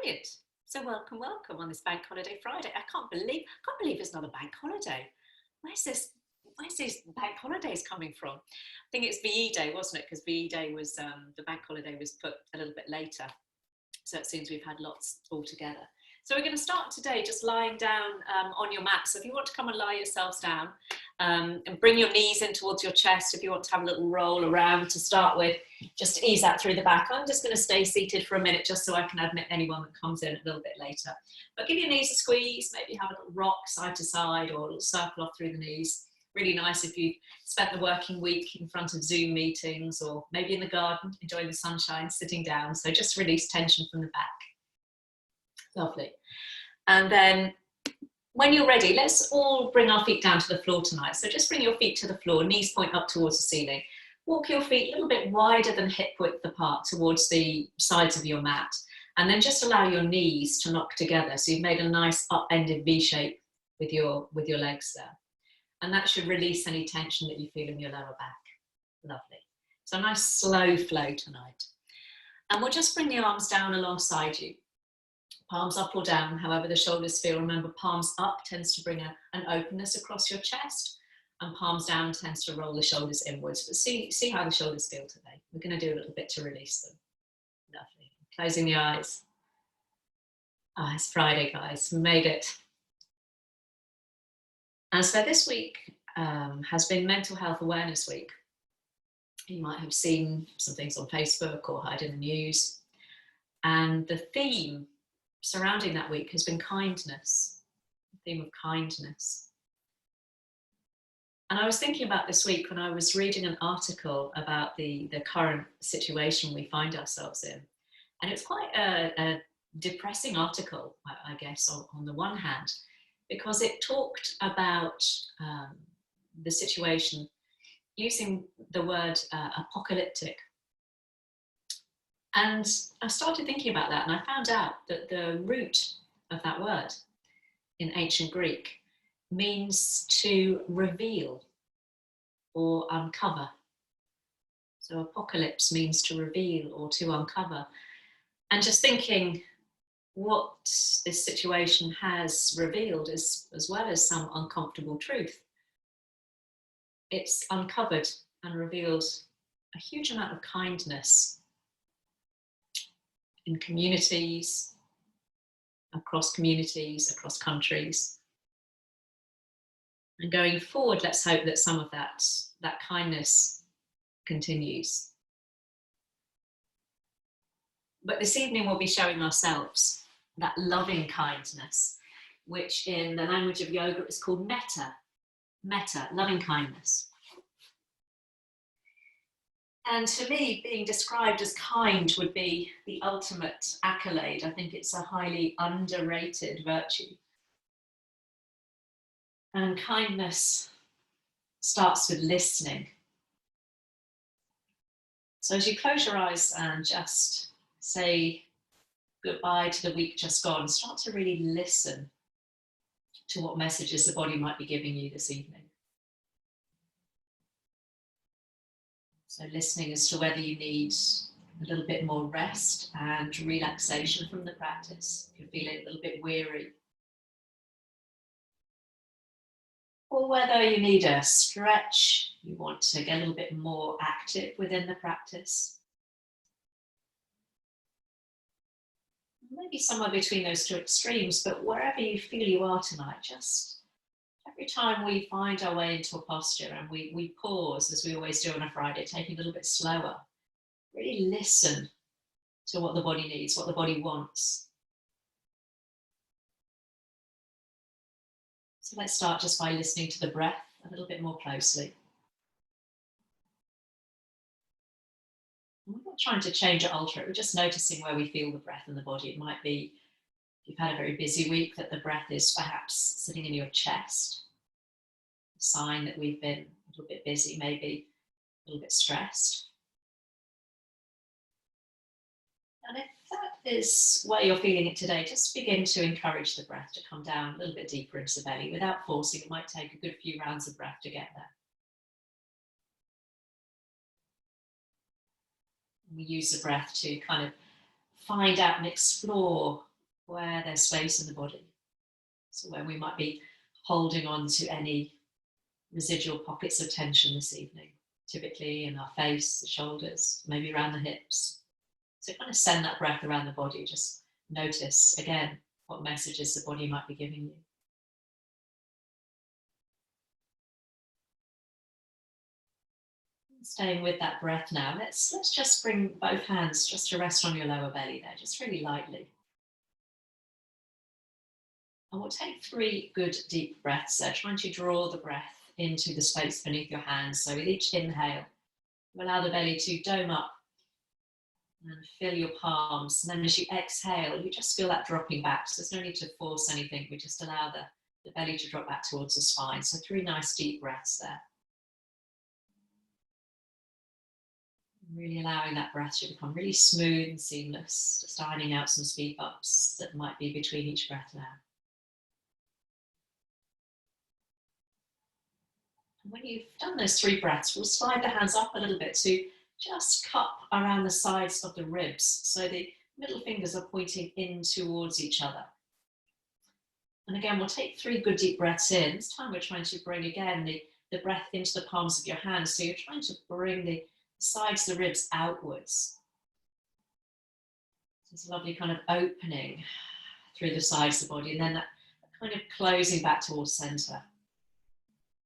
Brilliant. So welcome on this Bank Holiday Friday. I can't believe it's not a bank holiday. Where's these bank holidays coming from? I think it's VE Day, wasn't it? Because VE Day was the bank holiday was put a little bit later. So it seems we've had lots all together. So we're going to start today just lying down on your mat. So if you want to come and lie yourselves down and bring your knees in towards your chest, if you want to have a little roll around to start with, just ease that through the back. I'm just going to stay seated for a minute just so I can admit anyone that comes in a little bit later. But give your knees a squeeze, maybe have a little rock side to side or a little circle off through the knees. Really nice if you've spent the working week in front of Zoom meetings or maybe in the garden, enjoying the sunshine, sitting down. So just release tension from the back. Lovely. And then when you're ready, let's all bring our feet down to the floor tonight. So just bring your feet to the floor, knees point up towards the ceiling. Walk your feet a little bit wider than hip width apart towards the sides of your mat. And then just allow your knees to knock together. So you've made a nice upended V shape with your legs there. And that should release any tension that you feel in your lower back. Lovely. So a nice slow flow tonight. And we'll just bring the arms down alongside you. Palms up or down, however the shoulders feel. Remember, palms up tends to bring an openness across your chest, and palms down tends to roll the shoulders inwards. But see how the shoulders feel today. We're going to do a little bit to release them. Lovely. Closing the eyes. It's Friday, guys. We made it. And so this week has been Mental Health Awareness Week. You might have seen some things on Facebook or heard in the news. And the theme surrounding that week has been kindness, the theme of kindness. And I was thinking about this week when I was reading an article about the current situation we find ourselves in. And it's quite a depressing article, I guess, on the one hand, because it talked about the situation using the word apocalyptic. And I started thinking about that, and I found out that the root of that word in ancient Greek means to reveal or uncover. So apocalypse means to reveal or to uncover. And just thinking what this situation has revealed as well as some uncomfortable truth. It's uncovered and revealed a huge amount of kindness in communities, across countries. And going forward, let's hope that some of that kindness continues. But this evening we'll be showing ourselves that loving kindness, which in the language of yoga is called metta, loving kindness. And to me, being described as kind would be the ultimate accolade. I think it's a highly underrated virtue. And kindness starts with listening. So as you close your eyes and just say goodbye to the week just gone, start to really listen to what messages the body might be giving you this evening. So listening as to whether you need a little bit more rest and relaxation from the practice. If you're feeling a little bit weary. Or whether you need a stretch, you want to get a little bit more active within the practice. Maybe somewhere between those two extremes, but wherever you feel you are tonight, just every time we find our way into a posture and we pause, as we always do on a Friday, taking a little bit slower, really listen to what the body needs, what the body wants. So let's start just by listening to the breath a little bit more closely. We're not trying to change or alter it, we're just noticing where we feel the breath in the body. It might be, if you've had a very busy week, that the breath is perhaps sitting in your chest. A sign that we've been a little bit busy, maybe a little bit stressed. And if that is where you're feeling it today, just begin to encourage the breath to come down a little bit deeper into the belly without forcing. It might take a good few rounds of breath to get there. We use the breath to kind of find out and explore where there's space in the body. So when we might be holding on to any residual pockets of tension this evening, typically in our face, the shoulders, maybe around the hips. So kind of send that breath around the body. Just notice again what messages the body might be giving you. Staying with that breath now, let's just bring both hands just to rest on your lower belly there, just really lightly. And we'll take 3 good deep breaths there, trying to draw the breath into the space beneath your hands. So with each inhale, you allow the belly to dome up and fill your palms. And then as you exhale, you just feel that dropping back. So there's no need to force anything. We just allow the belly to drop back towards the spine. So 3 nice deep breaths there. Really allowing that breath to become really smooth and seamless, just ironing out some speed bumps that might be between each breath now. And when you've done those 3 breaths, we'll slide the hands up a little bit to just cup around the sides of the ribs. So the middle fingers are pointing in towards each other. And again, we'll take 3 good deep breaths in. This time we're trying to bring again the breath into the palms of your hands. So you're trying to bring the sides of the ribs outwards. So it's a lovely kind of opening through the sides of the body, and then that kind of closing back towards center.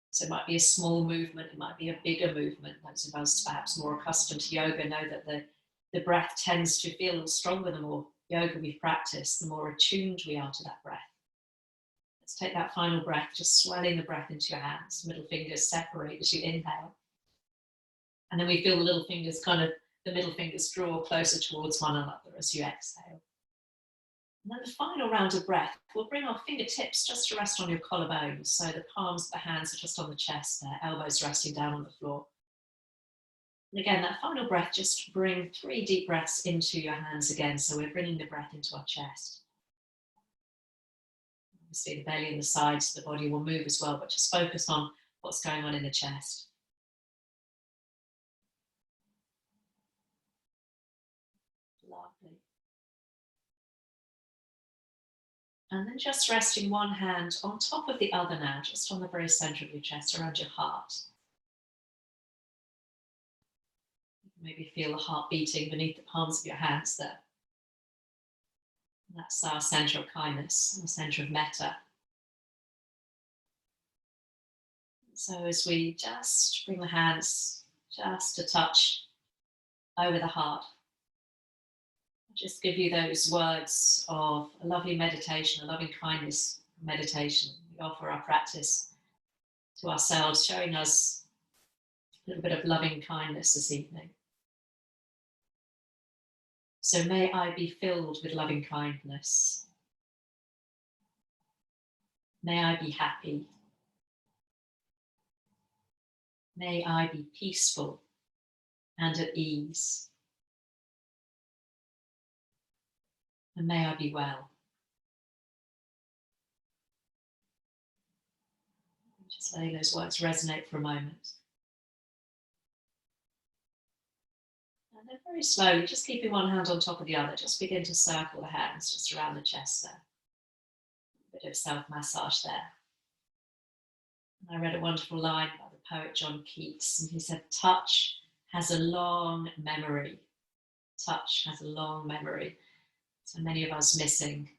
So it might be a small movement, it might be a bigger movement. Those of us perhaps more accustomed to yoga know that the breath tends to feel a little stronger the more yoga we've practiced, the more attuned we are to that breath. Let's take that final breath, just swelling the breath into your hands, middle fingers separate as you inhale. And then we feel the little fingers the middle fingers draw closer towards one another as you exhale. And then the final round of breath, we'll bring our fingertips just to rest on your collarbones. So the palms of the hands are just on the chest there, elbows resting down on the floor. And again, that final breath, just bring 3 deep breaths into your hands again. So we're bringing the breath into our chest. Obviously the belly and the sides of the body will move as well, but just focus on what's going on in the chest. Lovely. And then just resting one hand on top of the other now, just on the very center of your chest, around your heart. Maybe feel the heart beating beneath the palms of your hands there. And that's our center of kindness, the center of metta. So as we just bring the hands just a touch over the heart, just give you those words of a lovely meditation, a loving kindness meditation. We offer our practice to ourselves, showing us a little bit of loving kindness this evening. So may I be filled with loving kindness. May I be happy. May I be peaceful and at ease. And may I be well. Just letting those words resonate for a moment. And then very slowly, just keeping one hand on top of the other, just begin to circle the hands just around the chest there. A bit of self-massage there. And I read a wonderful line by the poet John Keats, and he said, "Touch has a long memory. Touch has a long memory." So many of us missing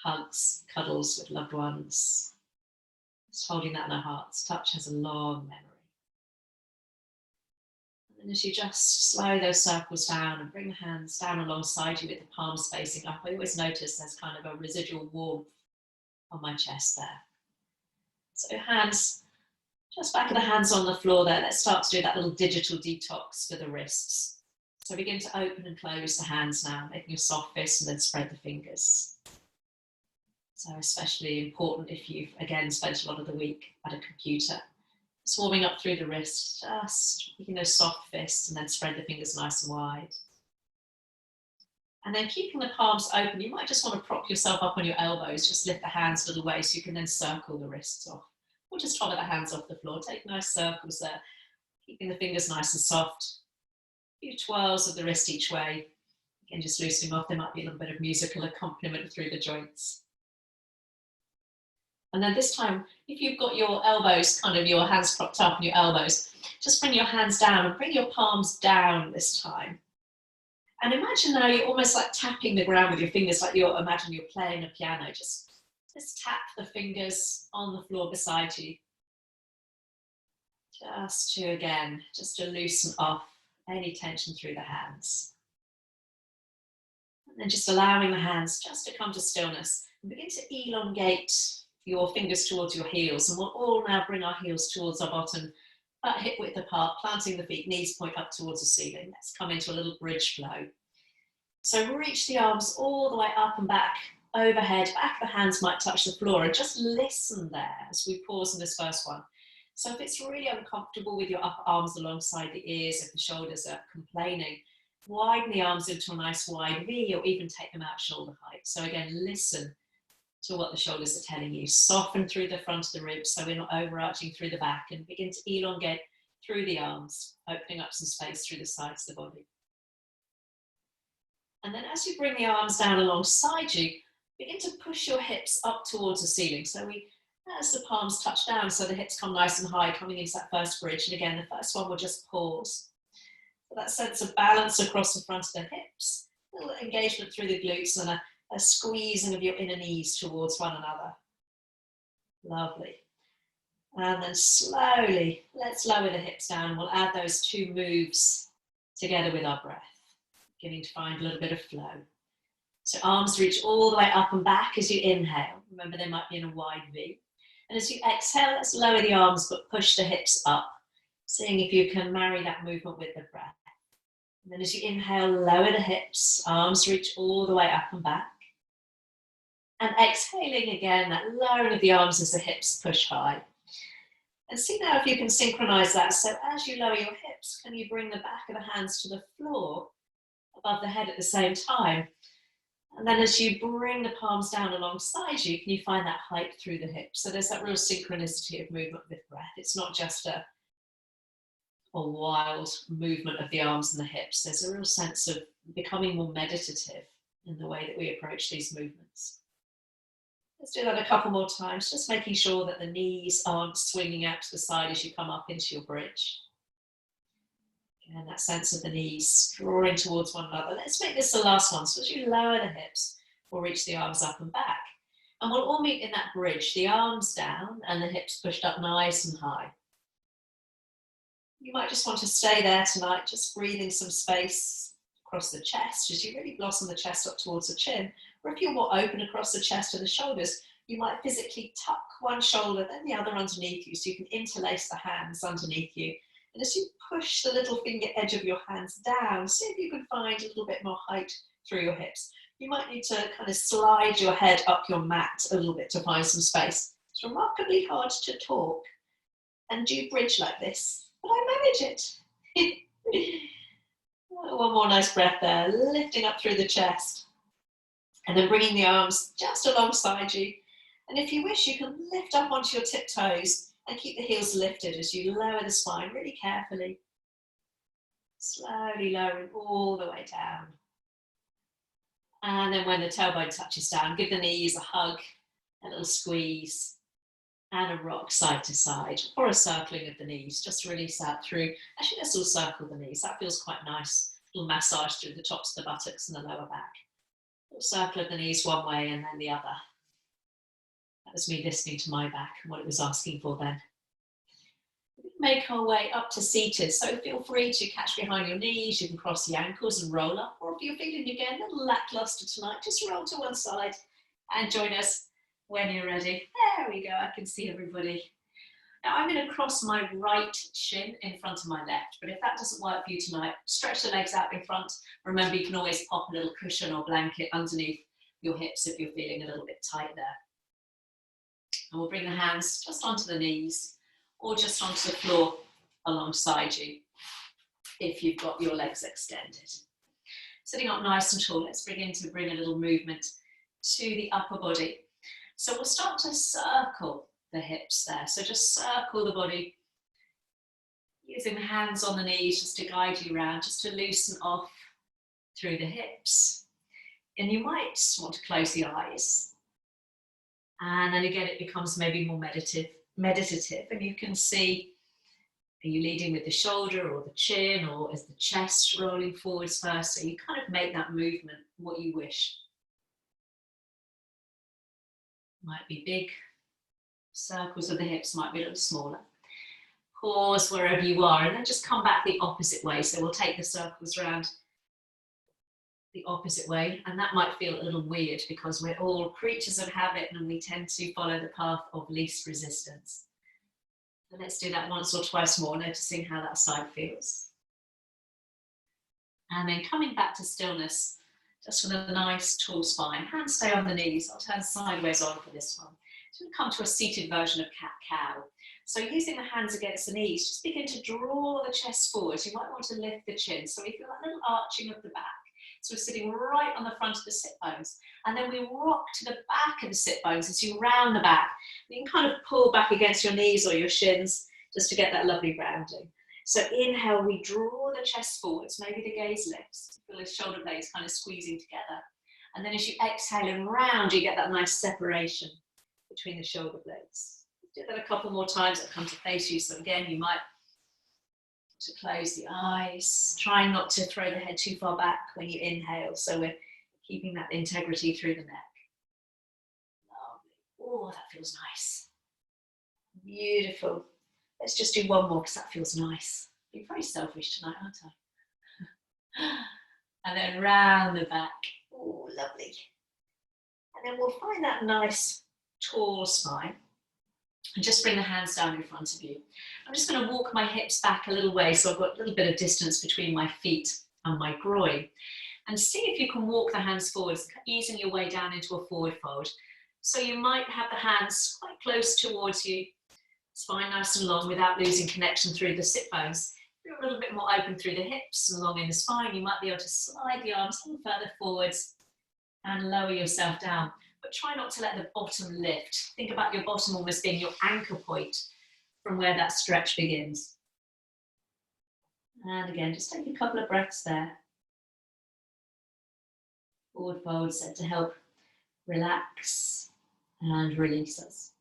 hugs, cuddles with loved ones, just holding that in our hearts. Touch has a long memory. And then as you just slow those circles down and bring the hands down alongside you with the palms facing up, I always notice there's kind of a residual warmth on my chest there. So hands, just back of the hands on the floor there. Let's start to do that little digital detox for the wrists. So begin to open and close the hands now, making a soft fist and then spread the fingers. So especially important if you've, again, spent a lot of the week at a computer. Just warming up through the wrist, just making those soft fists and then spread the fingers nice and wide. And then keeping the palms open, you might just want to prop yourself up on your elbows, just lift the hands a little way so you can then circle the wrists off. Or just hover the hands off the floor, take nice circles there, keeping the fingers nice and soft. A few twirls of the wrist each way. Again, just loosening off. There might be a little bit of musical accompaniment through the joints. And then this time, if you've got your elbows, kind of your hands propped up on your elbows, just bring your hands down and bring your palms down this time. And imagine now you're almost like tapping the ground with your fingers, like imagine you're playing a piano. Just tap the fingers on the floor beside you. Just to loosen off any tension through the hands. And then just allowing the hands just to come to stillness. And begin to elongate your fingers towards your heels. And we'll all now bring our heels towards our bottom, hip width apart, planting the feet, knees point up towards the ceiling. Let's come into a little bridge flow. So reach the arms all the way up and back, overhead. Back of the hands might touch the floor, and just listen there as we pause in this first one. So if it's really uncomfortable with your upper arms alongside the ears, if the shoulders are complaining, widen the arms into a nice wide V, or even take them out shoulder height. So again, listen to what the shoulders are telling you. Soften through the front of the ribs so we're not overarching through the back, and begin to elongate through the arms, opening up some space through the sides of the body. And then as you bring the arms down alongside you, begin to push your hips up towards the ceiling. So as the palms touch down, so the hips come nice and high, coming into that first bridge. And again, the first one will just pause. So that sense of balance across the front of the hips, a little engagement through the glutes, and a squeezing of your inner knees towards one another. Lovely. And then slowly, let's lower the hips down. We'll add those two moves together with our breath, beginning to find a little bit of flow. So arms reach all the way up and back as you inhale. Remember, they might be in a wide V. And as you exhale, let's lower the arms, but push the hips up, seeing if you can marry that movement with the breath. And then as you inhale, lower the hips, arms reach all the way up and back. And exhaling again, that lowering of the arms as the hips push high. And see now if you can synchronize that. So as you lower your hips, can you bring the back of the hands to the floor above the head at the same time? And then as you bring the palms down alongside you, can you find that height through the hips? So there's that real synchronicity of movement with breath. It's not just a wild movement of the arms and the hips. There's a real sense of becoming more meditative in the way that we approach these movements. Let's do that a couple more times, just making sure that the knees aren't swinging out to the side as you come up into your bridge. And that sense of the knees drawing towards one another. Let's make this the last one. So as you lower the hips, we'll reach the arms up and back. And we'll all meet in that bridge, the arms down and the hips pushed up nice and high. You might just want to stay there tonight, just breathing some space across the chest as you really blossom the chest up towards the chin. Or if you're more open across the chest and the shoulders, you might physically tuck one shoulder, then the other underneath you, so you can interlace the hands underneath you. And as you push the little finger edge of your hands down, see if you can find a little bit more height through your hips. You might need to kind of slide your head up your mat a little bit to find some space. It's remarkably hard to talk and do bridge like this, but I manage it. One more nice breath there, lifting up through the chest. And then bringing the arms just alongside you. And if you wish, you can lift up onto your tiptoes and keep the heels lifted as you lower the spine really carefully. Slowly lowering all the way down. And then when the tailbone touches down, give the knees a hug, a little squeeze, and a rock side to side, or a circling of the knees. Just release that through. Actually, let's all circle the knees. That feels quite nice. A little massage through the tops of the buttocks and the lower back. A little circle of the knees one way and then the other. That was me listening to my back and what it was asking for then. We make our way up to seated, so feel free to catch behind your knees. You can cross the ankles and roll up, or if you're feeling again a little lackluster tonight, just roll to one side and join us when you're ready. There we go, I can see everybody. Now I'm going to cross my right shin in front of my left, but if that doesn't work for you tonight, stretch the legs out in front. Remember, you can always pop a little cushion or blanket underneath your hips if you're feeling a little bit tight there. And we'll bring the hands just onto the knees or just onto the floor alongside you if you've got your legs extended. Sitting up nice and tall, let's begin to bring a little movement to the upper body. So we'll start to circle the hips there. So just circle the body, using the hands on the knees just to guide you around, just to loosen off through the hips. And you might want to close the eyes. And then again, it becomes maybe more meditative. And you can see, are you leading with the shoulder or the chin, or is the chest rolling forwards first? So you kind of make that movement what you wish. Might be big circles of the hips, might be a little smaller. Pause wherever you are, and then just come back the opposite way. So we'll take the circles around the opposite way, and that might feel a little weird because we're all creatures of habit and we tend to follow the path of least resistance. So let's do that once or twice more, noticing how that side feels. And then coming back to stillness, just with a nice tall spine. Hands stay on the knees. I'll turn sideways on for this one. So we'll come to a seated version of cat-cow. So using the hands against the knees, just begin to draw the chest forward. You might want to lift the chin. So we feel that little arching of the back. So we're sitting right on the front of the sit bones. And then we rock to the back of the sit bones as you round the back. You can kind of pull back against your knees or your shins just to get that lovely rounding. So inhale, we draw the chest forwards, maybe the gaze lifts. Feel the shoulder blades kind of squeezing together. And then as you exhale and round, you get that nice separation between the shoulder blades. Do that a couple more times. I'll come to face you. So again, you might to close the eyes, trying not to throw the head too far back when you inhale. So we're keeping that integrity through the neck. Lovely. Oh, that feels nice. Beautiful. Let's just do one more because that feels nice. You're very selfish tonight, aren't I? And then round the back. Oh, lovely. And then we'll find that nice tall spine. And just bring the hands down in front of you. I'm just going to walk my hips back a little way so I've got a little bit of distance between my feet and my groin. And see if you can walk the hands forwards, easing your way down into a forward fold. So you might have the hands quite close towards you, spine nice and long without losing connection through the sit bones. If you're a little bit more open through the hips and along in the spine, you might be able to slide the arms a little further forwards and lower yourself down. But try not to let the bottom lift. Think about your bottom almost being your anchor point from where that stretch begins. And again, just take a couple of breaths there. Forward fold set to help relax and release us.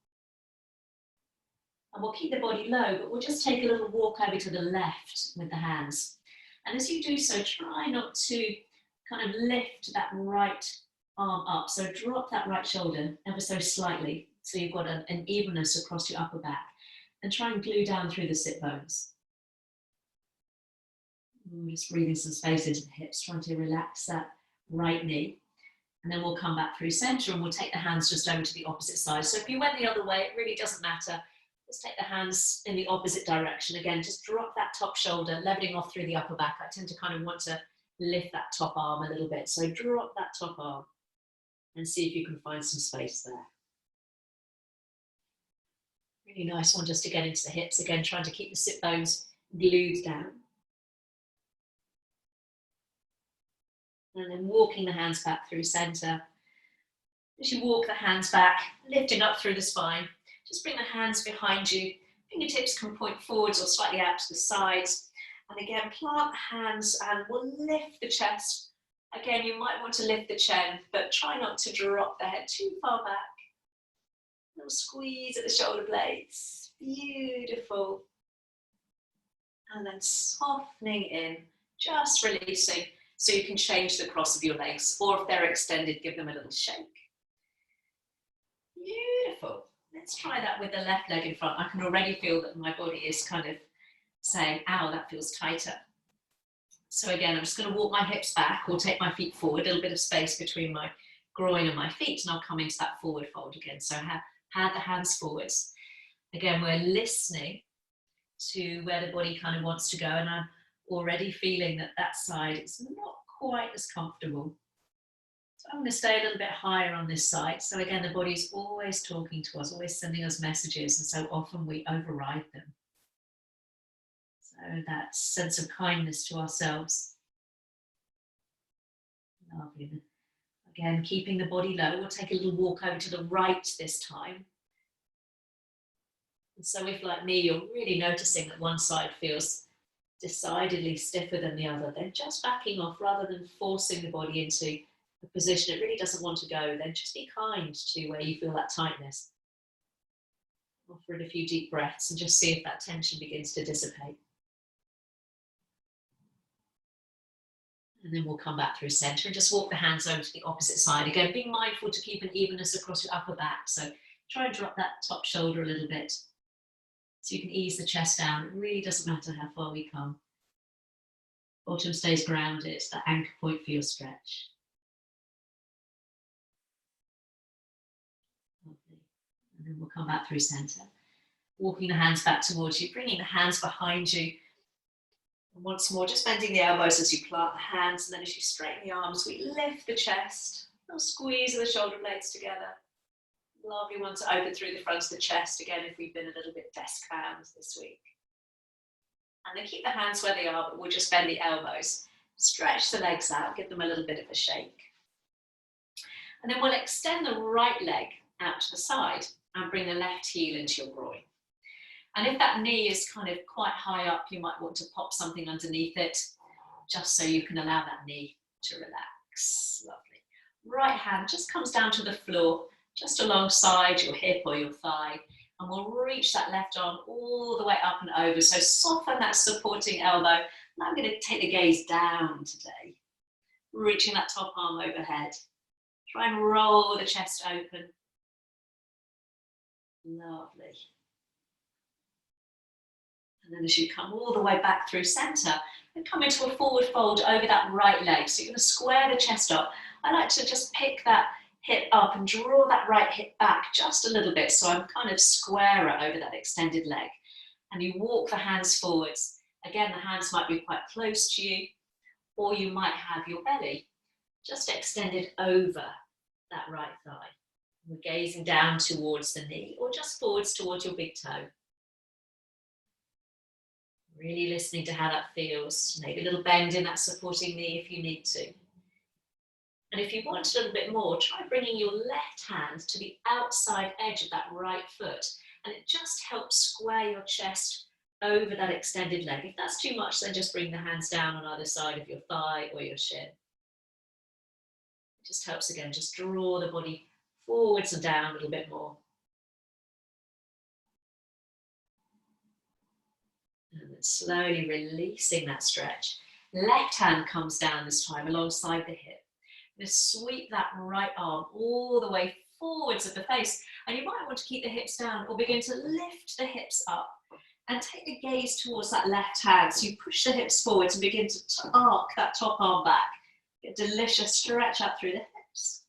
And we'll keep the body low, but we'll just take a little walk over to the left with the hands. And as you do so, try not to kind of lift that right arm up. So drop that right shoulder ever so slightly so you've got an evenness across your upper back, and try and glue down through the sit bones. Just breathing some space into the hips, trying to relax that right knee. And then we'll come back through center and we'll take the hands just over to the opposite side. So if you went the other way, it really doesn't matter. Let's take the hands in the opposite direction. Again, just drop that top shoulder, leveling off through the upper back. I tend to kind of want to lift that top arm a little bit. So drop that top arm and see if you can find some space there. Really nice one just to get into the hips. Again, trying to keep the sit bones glued down. And then walking the hands back through center. As you walk the hands back, lifting up through the spine, just bring the hands behind you. Fingertips can point forwards or slightly out to the sides. And again, plant the hands and we'll lift the chest. Again, you might want to lift the chin, but try not to drop the head too far back. A little squeeze at the shoulder blades. Beautiful. And then softening in, just releasing, so you can change the cross of your legs, or if they're extended, give them a little shake. Beautiful. Let's try that with the left leg in front. I can already feel that my body is kind of saying, ow, that feels tighter. So again, I'm just going to walk my hips back or take my feet forward, a little bit of space between my groin and my feet, and I'll come into that forward fold again. So have the hands forwards. Again, we're listening to where the body kind of wants to go, and I'm already feeling that that side is not quite as comfortable. So I'm going to stay a little bit higher on this side. So again, the body is always talking to us, always sending us messages, and so often we override them. So that sense of kindness to ourselves. Lovely. Again, keeping the body low. We'll take a little walk over to the right this time. And so if, like me, you're really noticing that one side feels decidedly stiffer than the other, then just backing off rather than forcing the body into a position it really doesn't want to go. Then just be kind to where you feel that tightness. Offer it a few deep breaths and just see if that tension begins to dissipate. And then we'll come back through center and just walk the hands over to the opposite side. Again, being mindful to keep an evenness across your upper back. So try and drop that top shoulder a little bit so you can ease the chest down. It really doesn't matter how far we come. Bottom stays grounded. It's the anchor point for your stretch. Lovely. And then we'll come back through center. Walking the hands back towards you, bringing the hands behind you. And once more, just bending the elbows as you plant the hands, and then as you straighten the arms, we lift the chest. We'll squeeze the shoulder blades together. Lovely one to open through the front of the chest, again, if we've been a little bit desk bound this week. And then keep the hands where they are, but we'll just bend the elbows. Stretch the legs out, give them a little bit of a shake. And then we'll extend the right leg out to the side and bring the left heel into your groin. And if that knee is kind of quite high up, you might want to pop something underneath it, just so you can allow that knee to relax. Lovely. Right hand just comes down to the floor, just alongside your hip or your thigh. And we'll reach that left arm all the way up and over. So soften that supporting elbow. Now I'm going to take the gaze down today, reaching that top arm overhead. Try and roll the chest open. Lovely. And then as you come all the way back through center, and come into a forward fold over that right leg. So you're going to square the chest up. I like to just pick that hip up and draw that right hip back just a little bit, so I'm kind of squarer over that extended leg. And you walk the hands forwards. Again, the hands might be quite close to you, or you might have your belly just extended over that right thigh. We're gazing down towards the knee, or just forwards towards your big toe. Really listening to how that feels. Maybe a little bend in that supporting knee if you need to. And if you want a little bit more, try bringing your left hand to the outside edge of that right foot. And it just helps square your chest over that extended leg. If that's too much, then just bring the hands down on either side of your thigh or your shin. It just helps, again, just draw the body forwards and down a little bit more. And then slowly releasing that stretch. Left hand comes down this time alongside the hip. Just sweep that right arm all the way forwards of the face. And you might want to keep the hips down or begin to lift the hips up and take the gaze towards that left hand. So you push the hips forwards and begin to arc that top arm back. Get a delicious stretch up through the hips.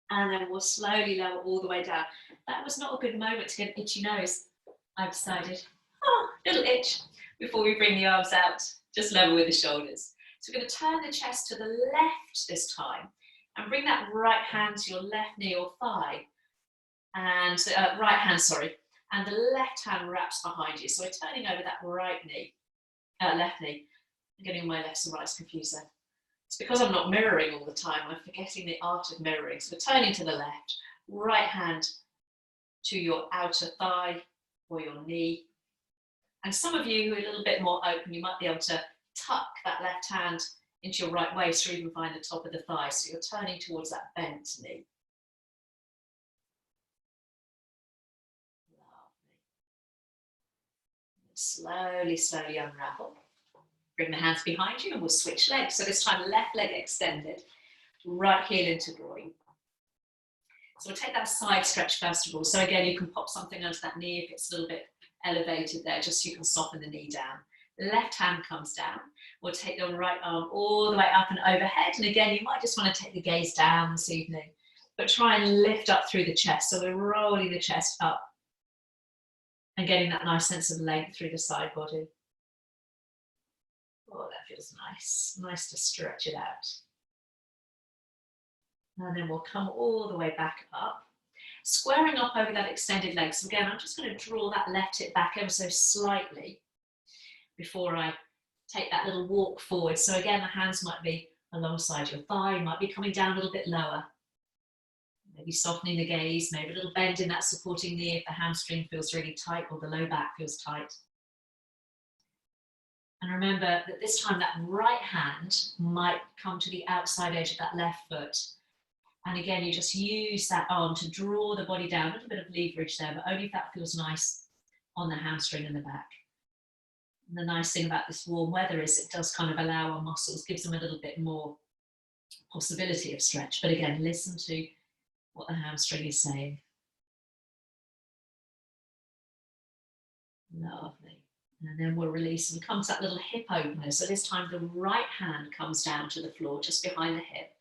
And then we'll slowly lower all the way down. That was not a good moment to get an itchy nose, I've decided. Oh, little itch before we bring the arms out, just level with the shoulders. So we're going to turn the chest to the left this time and bring that right hand to your left knee or thigh. And right hand, sorry. And the left hand wraps behind you. So we're turning over that right knee, left knee. I'm getting my lefts and rights confused there. It's because I'm not mirroring all the time. I'm forgetting the art of mirroring. So we're turning to the left, right hand to your outer thigh or your knee. And some of you who are a little bit more open, you might be able to tuck that left hand into your right waist or even find the top of the thigh. So you're turning towards that bent knee. Lovely. Slowly, slowly unravel. Bring the hands behind you and we'll switch legs. So this time left leg extended, right heel into groin. So we'll take that side stretch first of all. So again, you can pop something under that knee if it's a little bit elevated there, just so you can soften the knee down. Left hand comes down. We'll take the right arm all the way up and overhead. And again, you might just want to take the gaze down this evening, but try and lift up through the chest. So we're rolling the chest up and getting that nice sense of length through the side body. Oh, that feels nice. Nice to stretch it out. And then we'll come all the way back up, squaring up over that extended leg. So again, I'm just going to draw that left hip back ever so slightly before I take that little walk forward. So again, the hands might be alongside your thigh, might be coming down a little bit lower. Maybe softening the gaze, maybe a little bend in that supporting knee if the hamstring feels really tight or the low back feels tight. And remember that this time that right hand might come to the outside edge of that left foot. And again, you just use that arm to draw the body down, a little bit of leverage there, but only if that feels nice on the hamstring and the back. And the nice thing about this warm weather is it does kind of allow our muscles, gives them a little bit more possibility of stretch. But again, listen to what the hamstring is saying. Lovely. And then we'll release and come to that little hip opener. So this time the right hand comes down to the floor, just behind the hip.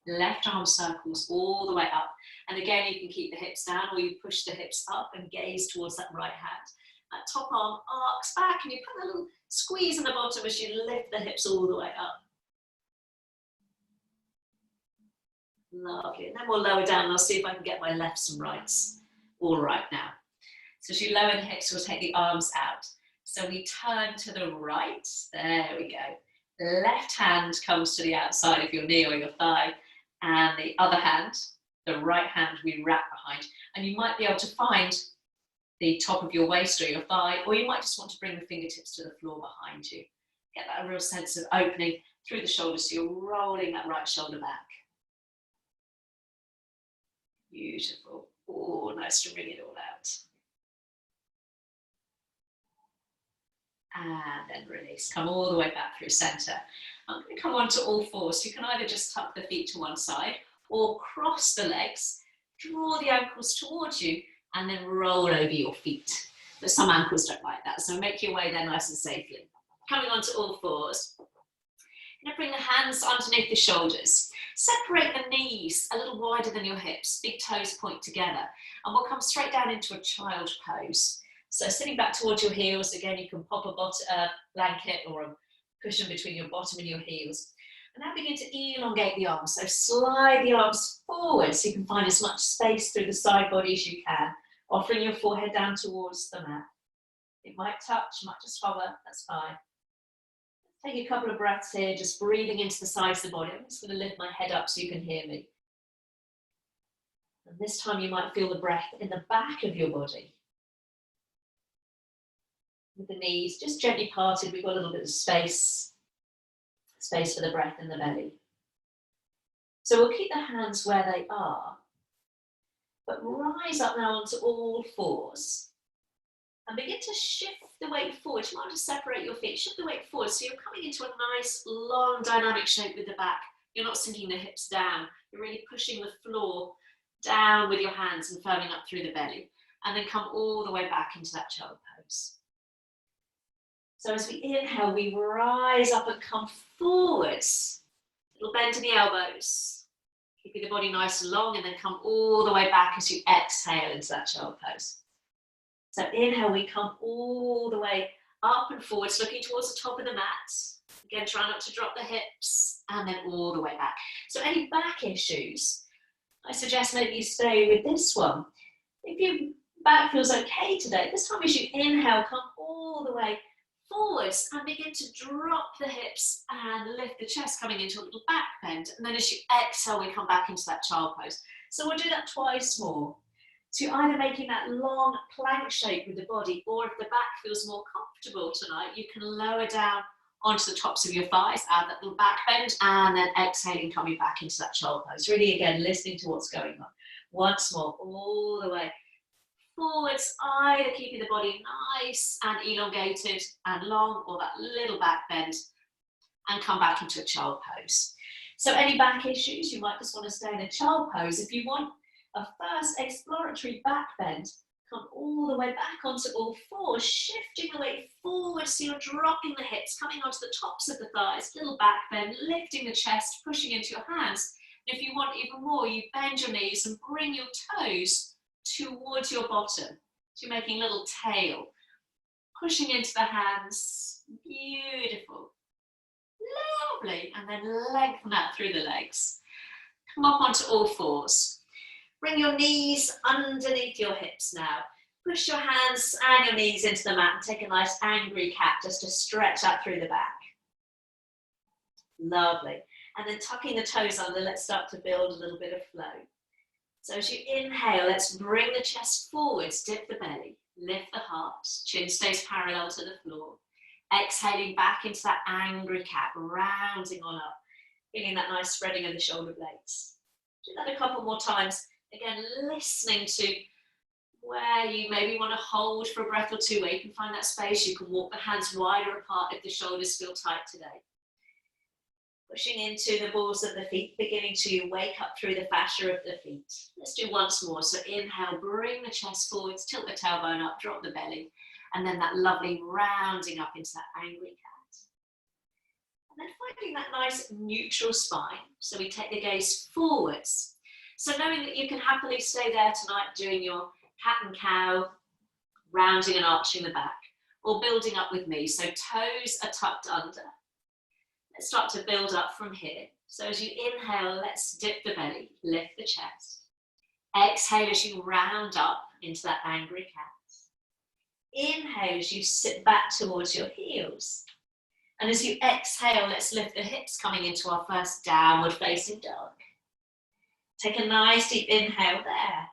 Left arm circles all the way up. And again, you can keep the hips down or you push the hips up and gaze towards that right hand. That top arm arcs back and you put a little squeeze in the bottom as you lift the hips all the way up. Lovely. And then we'll lower down and I'll see if I can get my lefts and rights all right now. So as you lower the hips, we'll take the arms out. So we turn to the right. There we go. The left hand comes to the outside of your knee or your thigh. And the other hand, the right hand, we wrap behind. And you might be able to find the top of your waist or your thigh, or you might just want to bring the fingertips to the floor behind you. Get that real sense of opening through the shoulders, so you're rolling that right shoulder back. Beautiful. Oh, nice to bring it all out. And then release. Come all the way back through center. I'm going to come onto all fours. You can either just tuck the feet to one side or cross the legs, draw the ankles towards you, and then roll over your feet. But some ankles don't like that, so make your way there nice and safely. Coming onto all fours. You're going to bring the hands underneath the shoulders. Separate the knees a little wider than your hips. Big toes point together. And we'll come straight down into a child pose. So sitting back towards your heels, again, you can pop a blanket or a cushion between your bottom and your heels. And now begin to elongate the arms. So slide the arms forward so you can find as much space through the side body as you can, offering your forehead down towards the mat. It might touch, might just hover, that's fine. Take a couple of breaths here, just breathing into the sides of the body. I'm just going to lift my head up so you can hear me. And this time you might feel the breath in the back of your body. With the knees just gently parted, we've got a little bit of space for the breath in the belly. So we'll keep the hands where they are, but rise up now onto all fours and begin to shift the weight forward. You might just separate your feet, shift the weight forward so you're coming into a nice long dynamic shape with the back. You're not sinking the hips down, you're really pushing the floor down with your hands and firming up through the belly, and then come all the way back into that child pose. So as we inhale, we rise up and come forwards. Little bend in the elbows. Keeping the body nice and long, and then come all the way back as you exhale into that child pose. So inhale, we come all the way up and forwards, looking towards the top of the mat. Again, try not to drop the hips, and then all the way back. So any back issues, I suggest maybe you stay with this one. If your back feels okay today, this time as you inhale, come all the way forwards and begin to drop the hips and lift the chest, coming into a little back bend. And then as you exhale, we come back into that child pose. So we'll do that twice more. So you're either making that long plank shape with the body, or if the back feels more comfortable tonight, you can lower down onto the tops of your thighs, add that little back bend, and then exhaling, coming back into that child pose. Really, again, listening to what's going on. Once more, all the way forwards, either keeping the body nice and elongated and long, or that little back bend, and come back into a child pose. So any back issues, you might just want to stay in a child pose. If you want a first exploratory back bend, come all the way back onto all fours, shifting the weight forward so you're dropping the hips, coming onto the tops of the thighs, little back bend, lifting the chest, pushing into your hands. And if you want even more, you bend your knees and bring your toes towards your bottom. So you're making a little tail, pushing into the hands. Beautiful. Lovely. And then lengthen that through the legs. Come up onto all fours. Bring your knees underneath your hips now. Push your hands and your knees into the mat and take a nice angry cat just to stretch that through the back. Lovely. And then tucking the toes under, let's start to build a little bit of flow. So as you inhale, let's bring the chest forwards, dip the belly, lift the heart, chin stays parallel to the floor. Exhaling back into that angry cat, rounding on up, feeling that nice spreading of the shoulder blades. Do that a couple more times. Again, listening to where you maybe want to hold for a breath or two, where you can find that space. You can walk the hands wider apart if the shoulders feel tight today. Pushing into the balls of the feet, beginning to wake up through the fascia of the feet. Let's do once more. So inhale, bring the chest forwards, tilt the tailbone up, drop the belly, and then that lovely rounding up into that angry cat. And then finding that nice neutral spine. So we take the gaze forwards. So knowing that you can happily stay there tonight doing your cat and cow, rounding and arching the back, or building up with me. So toes are tucked under. Let's start to build up from here. So as you inhale, let's dip the belly, lift the chest. Exhale as you round up into that angry cat. Inhale as you sit back towards your heels. And as you exhale, let's lift the hips, coming into our first downward facing dog. Take a nice deep inhale there.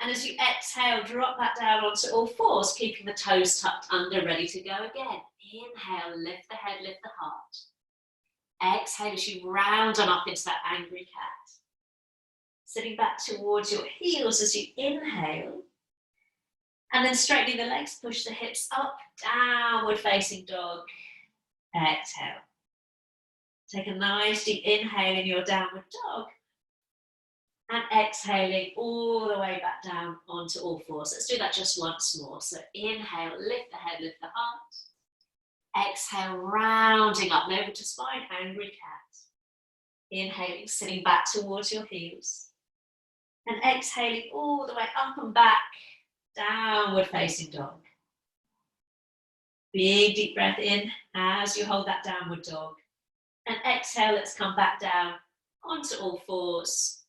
And as you exhale, drop that down onto all fours, keeping the toes tucked under, ready to go again. Inhale, lift the head, lift the heart. Exhale as you round on up into that angry cat. Sitting back towards your heels as you inhale. And then straightening the legs, push the hips up, downward facing dog. Exhale. Take a nice deep inhale in your downward dog. And exhaling all the way back down onto all fours. Let's do that just once more. So inhale, lift the head, lift the heart. Exhale, rounding up, over to spine, angry cat. Inhaling, sitting back towards your heels. And exhaling all the way up and back, downward facing dog. Big deep breath in as you hold that downward dog. And exhale, let's come back down onto all fours.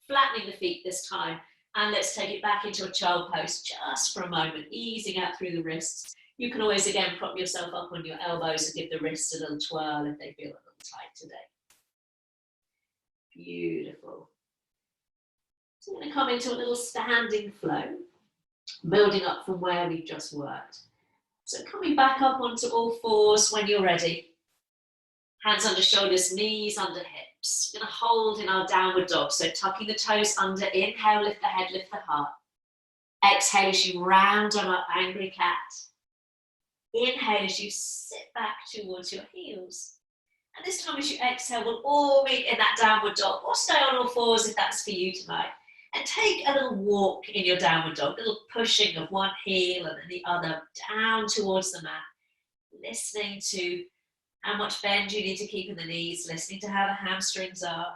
Flattening the feet this time, and let's take it back into a child pose just for a moment, easing out through the wrists. You can always again prop yourself up on your elbows and give the wrists a little twirl if they feel a little tight today. Beautiful. So we're going to come into a little standing flow, building up from where we've just worked. So coming back up onto all fours when you're ready. Hands under shoulders, knees under hips. We're going to hold in our downward dog. So tucking the toes under, inhale, lift the head, lift the heart. Exhale as you round on up, angry cat. Inhale as you sit back towards your heels. And this time as you exhale, we'll all meet in that downward dog, or stay on all fours if that's for you tonight. And take a little walk in your downward dog, a little pushing of one heel and then the other down towards the mat. Listening to how much bend you need to keep in the knees, listening to how the hamstrings are.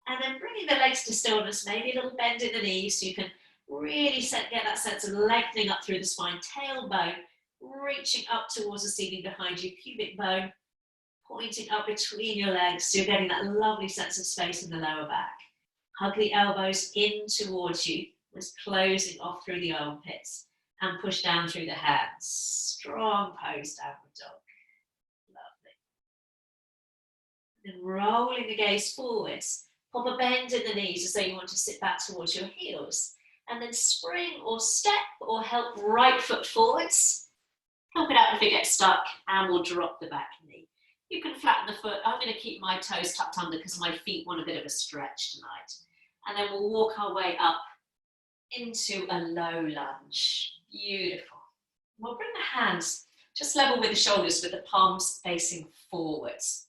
And then bringing the legs to stillness, maybe a little bend in the knees so you can really get that sense of lengthening up through the spine, tailbone, reaching up towards the ceiling behind you, pubic bone, pointing up between your legs so you're getting that lovely sense of space in the lower back. Hug the elbows in towards you, just closing off through the armpits. And push down through the hands. Strong pose, downward dog. Lovely. Then rolling the gaze forwards. Pop a bend in the knees as though you want to sit back towards your heels. And then spring or step or help right foot forwards. Help it out if it gets stuck and we'll drop the back knee. You can flatten the foot. I'm going to keep my toes tucked under because my feet want a bit of a stretch tonight. And then we'll walk our way up into a low lunge. Beautiful. We'll bring the hands just level with the shoulders with the palms facing forwards.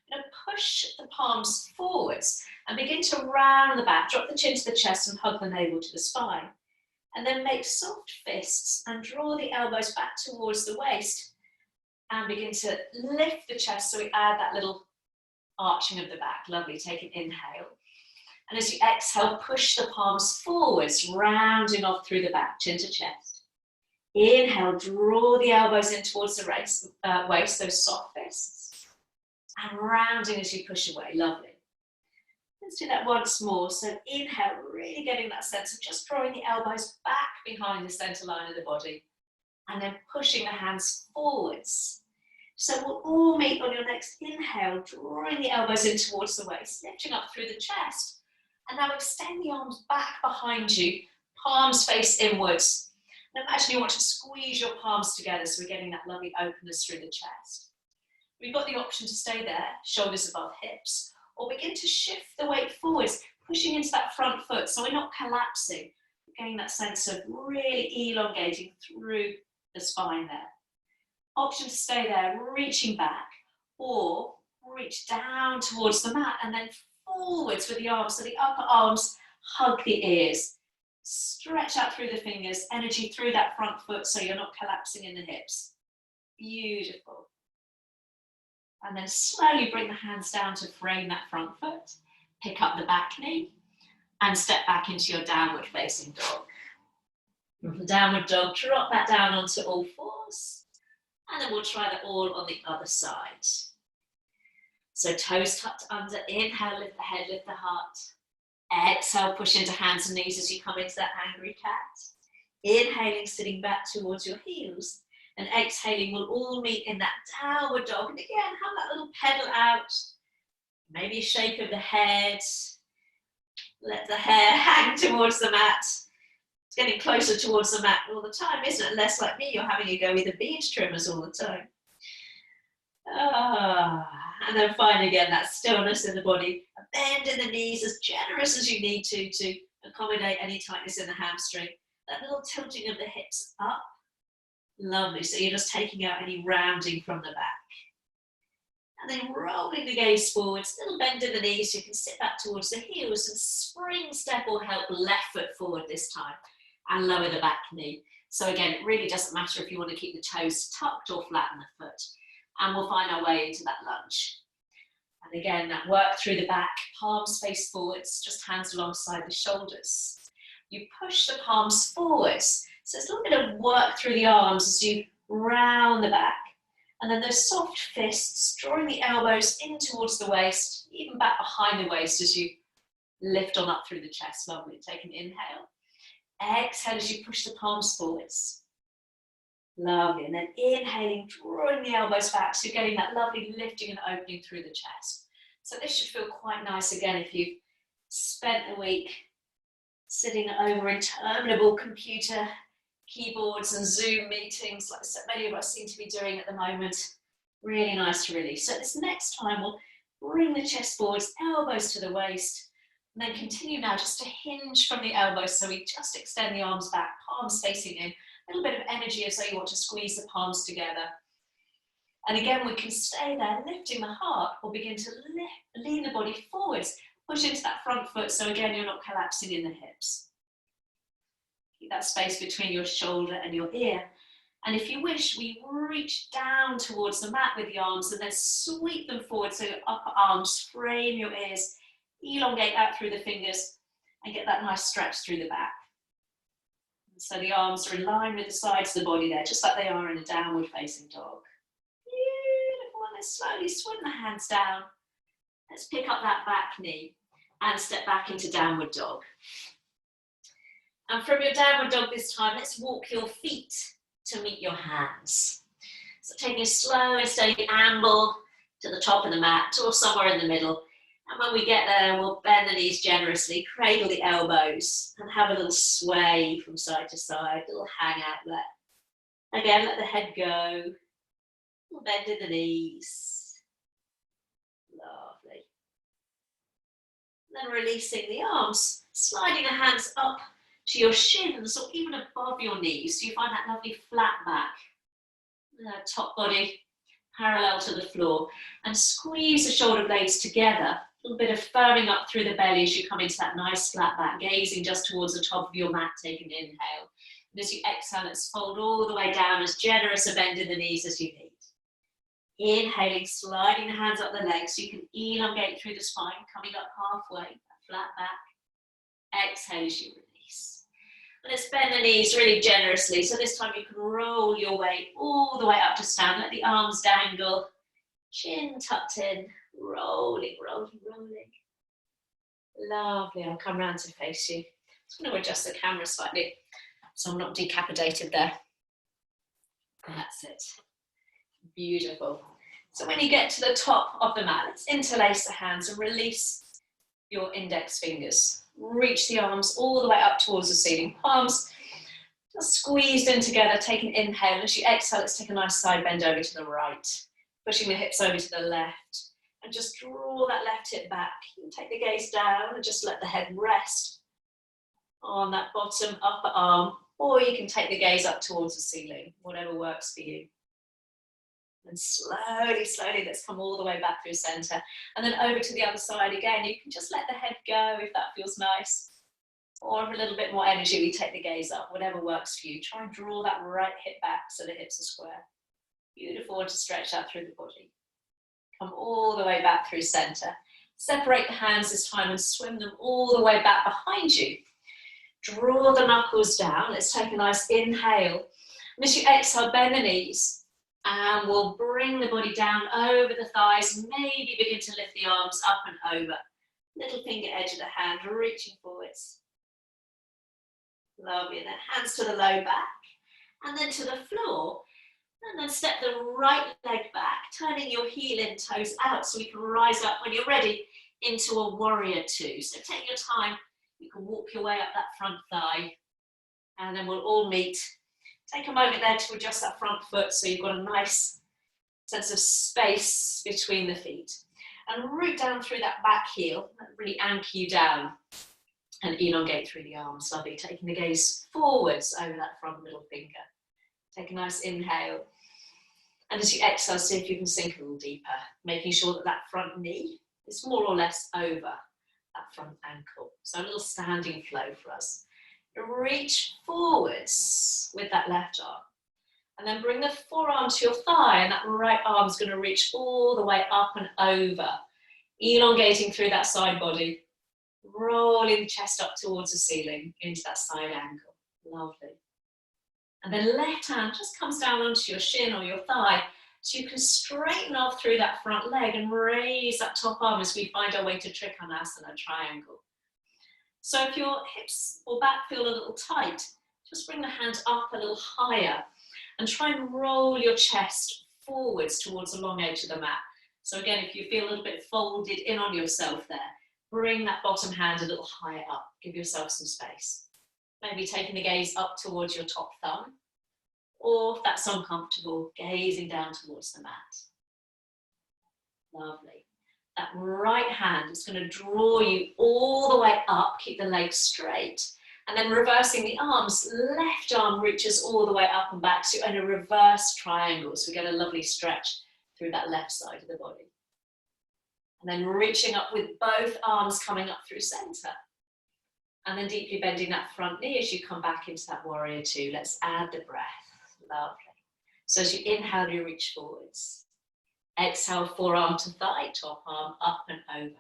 We're going to push the palms forwards and begin to round the back. Drop the chin to the chest and hug the navel to the spine. And then make soft fists and draw the elbows back towards the waist and begin to lift the chest so we add that little arching of the back. Lovely. Take an inhale. And as you exhale, push the palms forwards, rounding off through the back, chin to chest. Inhale, draw the elbows in towards the waist, those soft fists. And rounding as you push away, lovely. Let's do that once more. So inhale, really getting that sense of just drawing the elbows back behind the center line of the body. And then pushing the hands forwards. So we'll all meet on your next inhale, drawing the elbows in towards the waist, lifting up through the chest. And now extend the arms back behind you, palms face inwards. And imagine you want to squeeze your palms together so we're getting that lovely openness through the chest. We've got the option to stay there, shoulders above hips, or begin to shift the weight forwards, pushing into that front foot so we're not collapsing, getting that sense of really elongating through the spine there. Option to stay there, reaching back, or reach down towards the mat and then forwards with the arms, so the upper arms hug the ears. Stretch out through the fingers, energy through that front foot so you're not collapsing in the hips. Beautiful. And then slowly bring the hands down to frame that front foot. Pick up the back knee and step back into your downward facing dog. From the downward dog, drop that down onto all fours. And then we'll try that all on the other side. So toes tucked under, inhale, lift the head, lift the heart. Exhale, push into hands and knees as you come into that angry cat. Inhaling, sitting back towards your heels. And exhaling, we'll all meet in that downward dog. And again, have that little pedal out. Maybe a shake of the head. Let the hair hang towards the mat. It's getting closer towards the mat all the time, isn't it? Less like me, you're having to go with the bead trimmers all the time. And then find again that stillness in the body. A bend in the knees, as generous as you need to accommodate any tightness in the hamstring. That little tilting of the hips up. Lovely. So you're just taking out any rounding from the back. And then rolling the gaze forwards, little bend in the knees. You can sit back towards the heels and spring step or help left foot forward this time and lower the back knee. So again, it really doesn't matter if you want to keep the toes tucked or flatten the foot. And we'll find our way into that lunge. And again, that work through the back, palms face forwards, just hands alongside the shoulders. You push the palms forwards. So it's a little bit of work through the arms as you round the back. And then those soft fists, drawing the elbows in towards the waist, even back behind the waist as you lift on up through the chest. Lovely. Take an inhale. Exhale as you push the palms forwards. Lovely. And then inhaling, drawing the elbows back. So you're getting that lovely lifting and opening through the chest. So this should feel quite nice again if you've spent the week sitting over interminable computer keyboards and Zoom meetings like so many of us seem to be doing at the moment. Really nice to release. So this next time we'll bring the chest forwards, elbows to the waist, and then continue now just to hinge from the elbows. So we just extend the arms back, palms facing in, a little bit of energy as though you want to squeeze the palms together. And again, we can stay there, lifting the heart, or begin to lean the body forwards, push into that front foot. So again, you're not collapsing in the hips. Keep that space between your shoulder and your ear. And if you wish, we reach down towards the mat with the arms and then sweep them forward so your upper arms frame your ears, elongate out through the fingers and get that nice stretch through the back. And so the arms are in line with the sides of the body there, just like they are in a downward facing dog. Beautiful. And then slowly swing the hands down. Let's pick up that back knee and step back into downward dog. And from your downward dog this time, let's walk your feet to meet your hands. So taking a slow and steady amble to the top of the mat or somewhere in the middle. And when we get there, we'll bend the knees generously, cradle the elbows and have a little sway from side to side, a little hang out there. Again, let the head go. We'll bend in the knees. Lovely. Then releasing the arms, sliding the hands up to your shins or even above your knees. So you find that lovely flat back. Top body parallel to the floor. And squeeze the shoulder blades together. A little bit of firming up through the belly as you come into that nice flat back, gazing just towards the top of your mat. Take an inhale. And as you exhale, let's fold all the way down, as generous a bend in the knees as you need. Inhaling, sliding the hands up the legs. So you can elongate through the spine, coming up halfway, flat back. Exhale as you release. And let's bend the knees really generously. So this time you can roll your way all the way up to stand. Let the arms dangle. Chin tucked in. Rolling, rolling, rolling. Lovely. I'll come round to face you. Just going to adjust the camera slightly so I'm not decapitated there. That's it. Beautiful. So when you get to the top of the mat, let's interlace the hands and release your index fingers. Reach the arms all the way up towards the ceiling. Palms Just squeezed in together, take an inhale. As you exhale, let's take a nice side bend over to the right, pushing the hips over to the left. And just draw that left hip back. You can take the gaze down and just let the head rest on that bottom upper arm, or you can take the gaze up towards the ceiling, whatever works for you. And slowly, slowly, let's come all the way back through center. And then over to the other side again. You can just let the head go if that feels nice. Or with a little bit more energy, we take the gaze up, whatever works for you. Try and draw that right hip back so the hips are square. Beautiful to stretch out through the body. Come all the way back through center. Separate the hands this time and swim them all the way back behind you. Draw the knuckles down. Let's take a nice inhale. And as you exhale, bend the knees. And we'll bring the body down over the thighs. Maybe begin to lift the arms up and over. Little finger edge of the hand, reaching forwards. Lovely. And then hands to the low back. And then to the floor. And then step the right leg back, turning your heel in, toes out, so we can rise up when you're ready into a warrior two. So take your time. You can walk your way up that front thigh. And then we'll all meet. Take a moment there to adjust that front foot so you've got a nice sense of space between the feet. And root down through that back heel, really anchor you down. And elongate through the arms. Lovely. Taking the gaze forwards over that front middle finger. Take a nice inhale. And as you exhale, see if you can sink a little deeper, making sure that that front knee is more or less over that front ankle. So a little standing flow for us. Reach forwards with that left arm. And then bring the forearm to your thigh, and that right arm is going to reach all the way up and over, elongating through that side body, rolling the chest up towards the ceiling into that side ankle. Lovely. And then left hand just comes down onto your shin or your thigh, so you can straighten off through that front leg and raise that top arm as we find our way to Trikonasana, triangle. So if your hips or back feel a little tight, just bring the hands up a little higher and try and roll your chest forwards towards the long edge of the mat. So again, if you feel a little bit folded in on yourself there, bring that bottom hand a little higher up, give yourself some space. Maybe taking the gaze up towards your top thumb, or if that's uncomfortable, gazing down towards the mat. Lovely. That right hand is going to draw you all the way up, keep the legs straight, and then reversing the arms, left arm reaches all the way up and back, so in a reverse triangle, so we get a lovely stretch through that left side of the body. And then reaching up with both arms coming up through center. And then deeply bending that front knee as you come back into that warrior two. Let's add the breath. Lovely. So as you inhale, you reach forwards. Exhale, forearm to thigh, top arm up and over.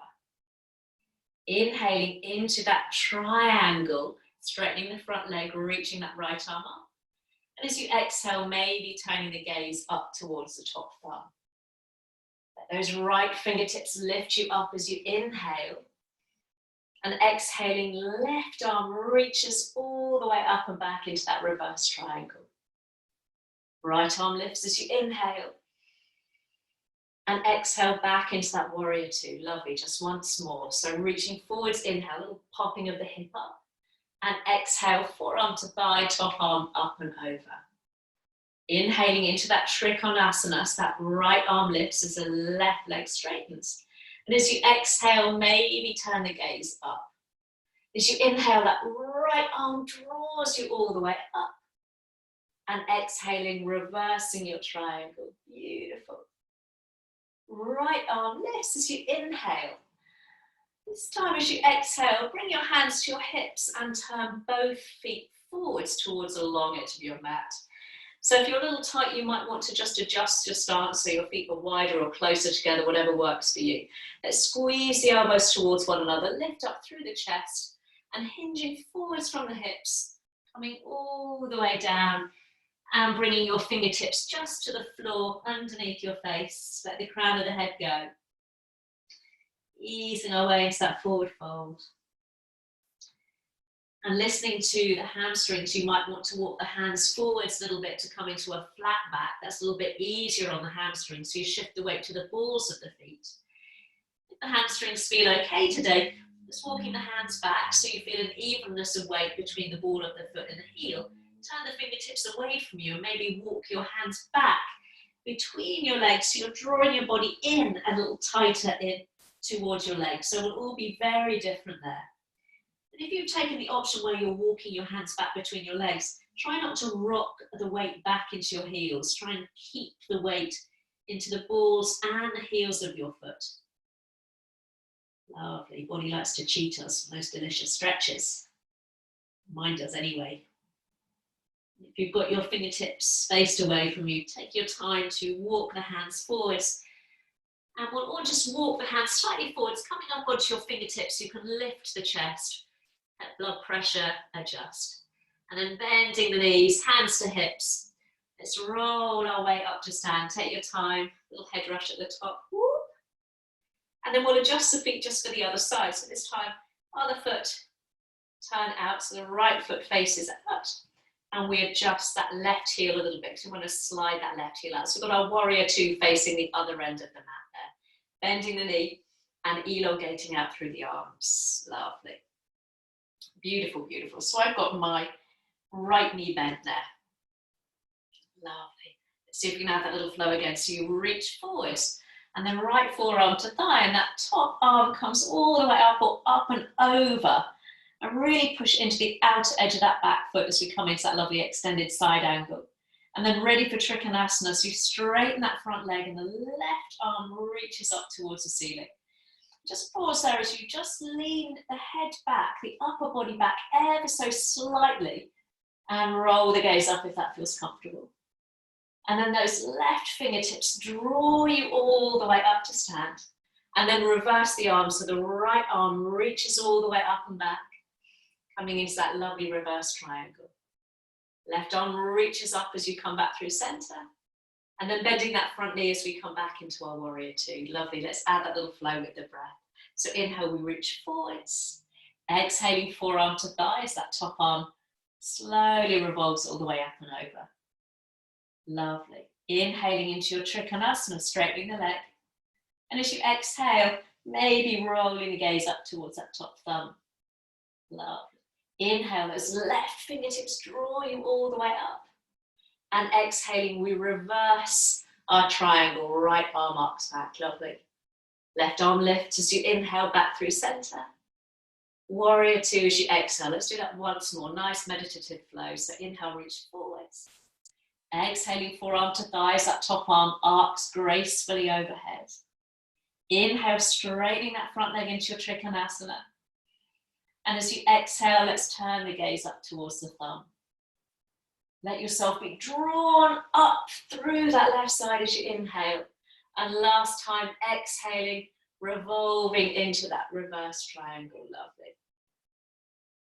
Inhaling into that triangle, straightening the front leg, reaching that right arm up. And as you exhale, maybe turning the gaze up towards the top thumb. Let those right fingertips lift you up as you inhale. And exhaling, left arm reaches all the way up and back into that reverse triangle. Right arm lifts as you inhale. And exhale back into that warrior two. Lovely, just once more. So reaching forwards, inhale, a little popping of the hip up. And exhale, forearm to thigh, top arm up and over. Inhaling into that Trikonasana, so that right arm lifts as the left leg straightens. And as you exhale, maybe turn the gaze up. As you inhale, that right arm draws you all the way up. And exhaling, reversing your triangle. Beautiful. Right arm lifts as you inhale. This time as you exhale, bring your hands to your hips and turn both feet forwards towards the long edge of your mat. So if you're a little tight, you might want to just adjust your stance so your feet are wider or closer together, whatever works for you. Let's squeeze the elbows towards one another, lift up through the chest and hinging forwards from the hips, coming all the way down and bringing your fingertips just to the floor underneath your face. Let the crown of the head go. Easing our way into that forward fold. And listening to the hamstrings, you might want to walk the hands forwards a little bit to come into a flat back. That's a little bit easier on the hamstrings, so you shift the weight to the balls of the feet. If the hamstrings feel okay today, just walking the hands back so you feel an evenness of weight between the ball of the foot and the heel. turn the fingertips away from you and maybe walk your hands back between your legs. So you're drawing your body in a little tighter in towards your legs. So it'll all be very different there. And if you've taken the option where you're walking your hands back between your legs, try not to rock the weight back into your heels. Try and keep the weight into the balls and the heels of your foot. Lovely. Body likes to cheat us for those delicious stretches. Mine does anyway. If you've got your fingertips spaced away from you, take your time to walk the hands forwards. And we'll all just walk the hands slightly forwards, coming up onto your fingertips. You can lift the chest, let blood pressure adjust. And then bending the knees, hands to hips. Let's roll our way up to stand. Take your time, little head rush at the top. Whoop. And then we'll adjust the feet just for the other side. So this time, other foot turn out so the right foot faces out. And we adjust that left heel a little bit. So we want to slide that left heel out. So we've got our warrior two facing the other end of the mat there. Bending the knee and elongating out through the arms. Lovely. Beautiful, beautiful. So I've got my right knee bent there. Lovely. Let's see if we can have that little flow again. So you reach forwards and then right forearm to thigh, and that top arm comes all the way up or up and over. And really push into the outer edge of that back foot as we come into that lovely extended side angle. And then ready for Trikonasana. So you straighten that front leg and the left arm reaches up towards the ceiling. Just pause there as you just lean the head back, the upper body back ever so slightly, and roll the gaze up if that feels comfortable. And then those left fingertips draw you all the way up to stand. And then reverse the arm so the right arm reaches all the way up and back, coming into that lovely reverse triangle. Left arm reaches up as you come back through center. And then bending that front knee as we come back into our warrior two. Lovely. Let's add that little flow with the breath. So inhale, we reach forwards. Exhaling, forearm to thigh as that top arm slowly revolves all the way up and over. Lovely. Inhaling into your Trikonasana, straightening the leg. And as you exhale, maybe rolling the gaze up towards that top thumb. Lovely. Inhale, those left fingertips draw you all the way up. And exhaling, we reverse our triangle, right arm arcs back. Lovely. Left arm lifts as you inhale back through center. Warrior two as you exhale. Let's do that once more. Nice meditative flow. So inhale, reach forwards. Exhaling, forearm to thighs, that top arm arcs gracefully overhead. Inhale, straightening that front leg into your Trikonasana. And as you exhale, let's turn the gaze up towards the thumb. Let yourself be drawn up through that left side as you inhale. And last time, exhaling, revolving into that reverse triangle. Lovely.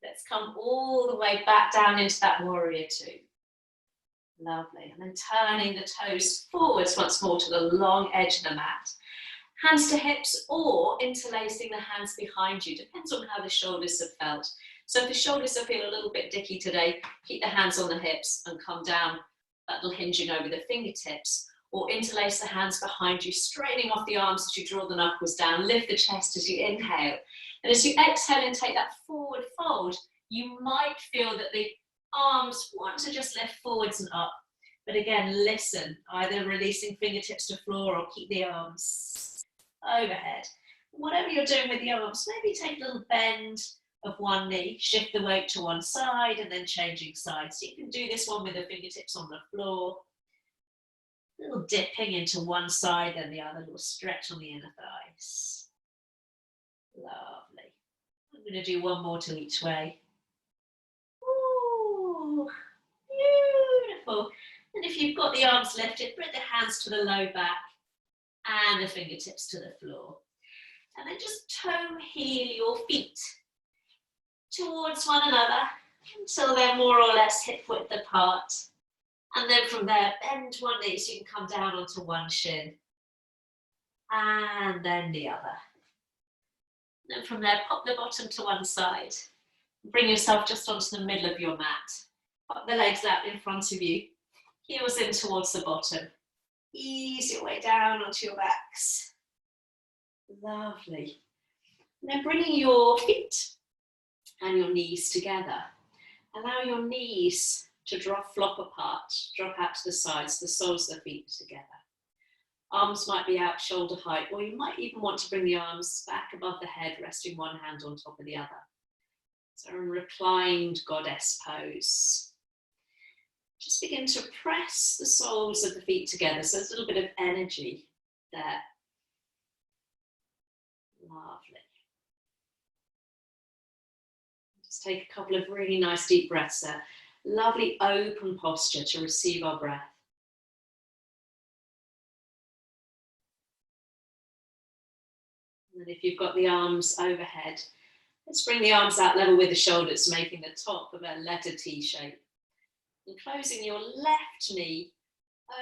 Let's come all the way back down into that warrior two. Lovely. And then turning the toes forwards once more to the long edge of the mat. Hands to hips or interlacing the hands behind you. Depends on how the shoulders have felt. So if the shoulders are feeling a little bit dicky today, keep the hands on the hips and come down, that little hinging over the fingertips. Or interlace the hands behind you, straightening off the arms as you draw the knuckles down. Lift the chest as you inhale. And as you exhale and take that forward fold, you might feel that the arms want to just lift forwards and up. But again, listen, either releasing fingertips to floor or keep the arms overhead. Whatever you're doing with the arms, maybe take a little bend of one knee, shift the weight to one side and then changing sides. So you can do this one with the fingertips on the floor. A little dipping into one side and the other, little stretch on the inner thighs. Lovely. I'm going to do one more to each way. Ooh, beautiful. And if you've got the arms lifted, bring the hands to the low back and the fingertips to the floor. And then just toe heel your feet towards one another until they're more or less hip width apart. And then from there, bend one knee so you can come down onto one shin. And then the other. And then from there, pop the bottom to one side. Bring yourself just onto the middle of your mat. Pop the legs out in front of you. Heels in towards the bottom. Ease your way down onto your backs. Lovely. And then bringing your feet and your knees together. Allow your knees to flop apart, drop out to the sides, the soles of the feet are together. Arms might be out shoulder height, or you might even want to bring the arms back above the head, resting one hand on top of the other. So in reclined goddess pose. Just begin to press the soles of the feet together, so there's a little bit of energy there. Lovely. Just take a couple of really nice deep breaths there. Lovely open posture to receive our breath. And if you've got the arms overhead, let's bring the arms out level with the shoulders, making the top of a letter T shape. And closing your left knee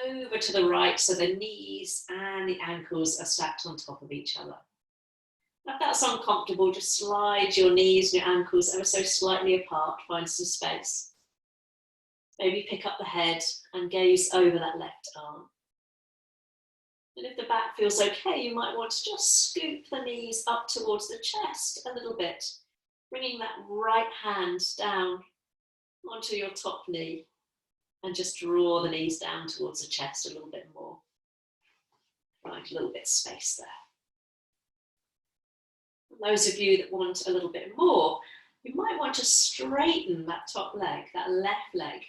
over to the right, so the knees and the ankles are stacked on top of each other. Now, if that's uncomfortable, just slide your knees and your ankles ever so slightly apart, find some space. Maybe pick up the head and gaze over that left arm. And if the back feels okay, you might want to just scoop the knees up towards the chest a little bit, bringing that right hand down onto your top knee and just draw the knees down towards the chest a little bit more. Right, a little bit of space there. And those of you that want a little bit more, you might want to straighten that top leg, that left leg,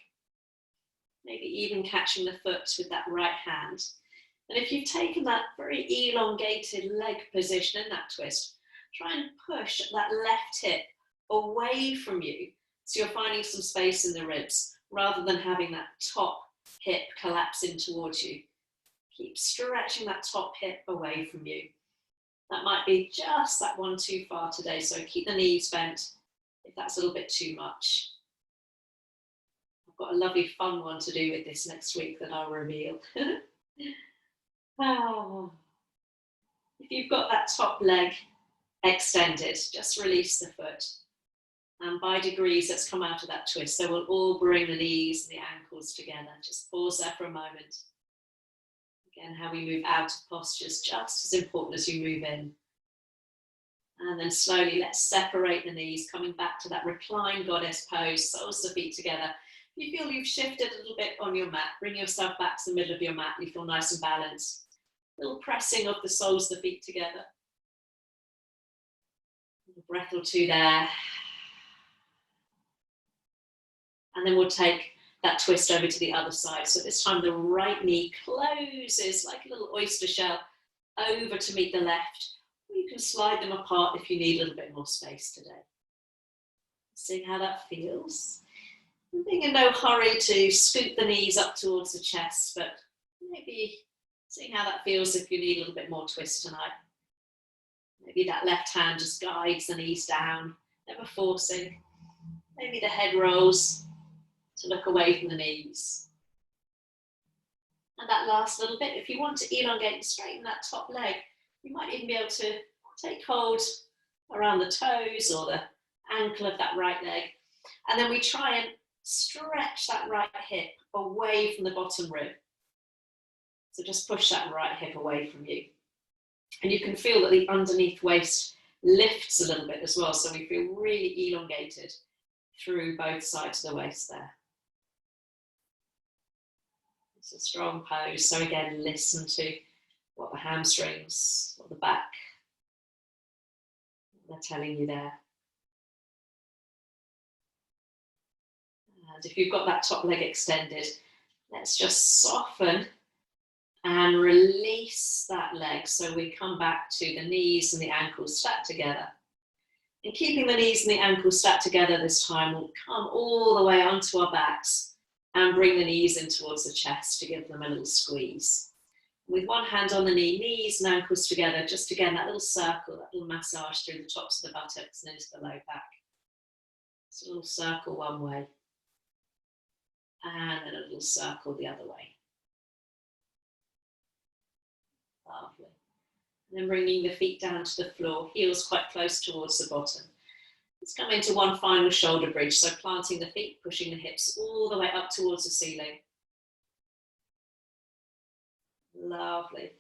maybe even catching the foot with that right hand. And if you've taken that very elongated leg position in that twist, try and push that left hip away from you, so you're finding some space in the ribs, rather than having that top hip collapse in towards you. Keep stretching that top hip away from you. That might be just that one too far today, so keep the knees bent if that's a little bit too much. I've got a lovely fun one to do with this next week that I'll reveal. If you've got that top leg extended, just release the foot. And by degrees, let's come out of that twist. So we'll all bring the knees and the ankles together. Just pause there for a moment. Again, how we move out of posture is just as important as you move in. And then slowly, let's separate the knees, coming back to that reclined goddess pose, soles of the feet together. If you feel you've shifted a little bit on your mat, bring yourself back to the middle of your mat. You feel nice and balanced. A little pressing of the soles of the feet together. A breath or two there. And then we'll take that twist over to the other side. So this time the right knee closes like a little oyster shell over to meet the left. Or you can slide them apart if you need a little bit more space today. Seeing how that feels. And being in no hurry to scoop the knees up towards the chest, but maybe seeing how that feels if you need a little bit more twist tonight. Maybe that left hand just guides the knees down, never forcing. Maybe the head rolls to look away from the knees. And that last little bit, if you want to elongate and straighten that top leg, you might even be able to take hold around the toes or the ankle of that right leg. And then we try and stretch that right hip away from the bottom rib. So just push that right hip away from you. And you can feel that the underneath waist lifts a little bit as well. So we feel really elongated through both sides of the waist there. It's a strong pose. So again, listen to what the hamstrings, what the back, they're telling you there. And if you've got that top leg extended, let's just soften and release that leg. So we come back to the knees and the ankles stacked together. And keeping the knees and the ankles stacked together this time, we'll come all the way onto our backs and bring the knees in towards the chest to give them a little squeeze. With one hand on the knee, knees and ankles together, just again, that little circle, that little massage through the tops of the buttocks and into the low back. Just a little circle one way. And then a little circle the other way. Lovely. And then bringing the feet down to the floor, heels quite close towards the bottom. Let's come into one final shoulder bridge. So planting the feet, pushing the hips all the way up towards the ceiling. Lovely.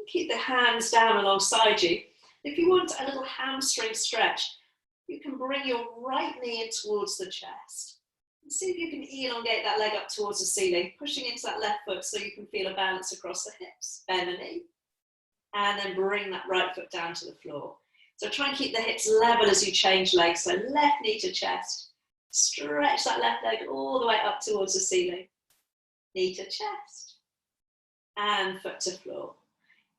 Keep the hands down alongside you. If you want a little hamstring stretch, you can bring your right knee in towards the chest. See if you can elongate that leg up towards the ceiling, pushing into that left foot so you can feel a balance across the hips. Bend the knee, and then bring that right foot down to the floor. So try and keep the hips level as you change legs. So left knee to chest, stretch that left leg all the way up towards the ceiling. Knee to chest, and foot to floor.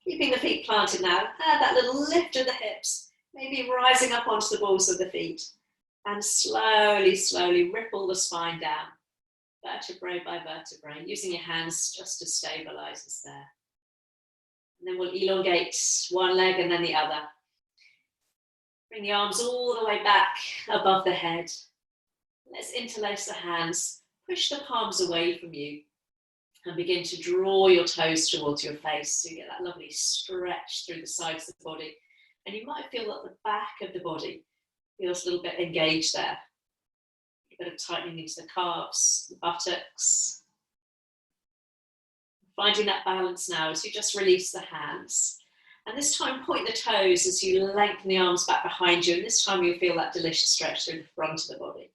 Keeping the feet planted now, add that little lift of the hips, maybe rising up onto the balls of the feet. And slowly, slowly ripple the spine down, vertebrae by vertebrae, using your hands just to stabilize us there. And then we'll elongate one leg and then the other. Bring the arms all the way back above the head. Let's interlace the hands, push the palms away from you, and begin to draw your toes towards your face so you get that lovely stretch through the sides of the body. And you might feel that the back of the body feels a little bit engaged there. A bit of tightening into the calves, the buttocks. Finding that balance now as you just release the hands. And this time point the toes as you lengthen the arms back behind you. And this time you'll feel that delicious stretch through the front of the body.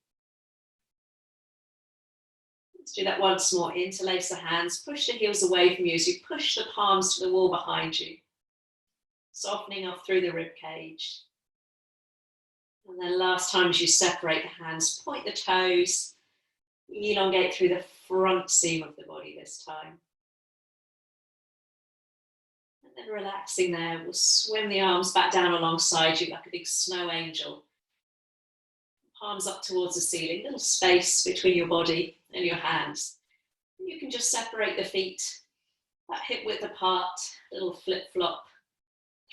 Let's do that once more. Interlace the hands, push the heels away from you as you push the palms to the wall behind you. Softening off through the rib cage. And then last time as you separate the hands, point the toes, elongate through the front seam of the body this time. And then relaxing there, we'll swim the arms back down alongside you like a big snow angel. Palms up towards the ceiling, little space between your body and your hands. And you can just separate the feet, that hip width apart, little flip-flop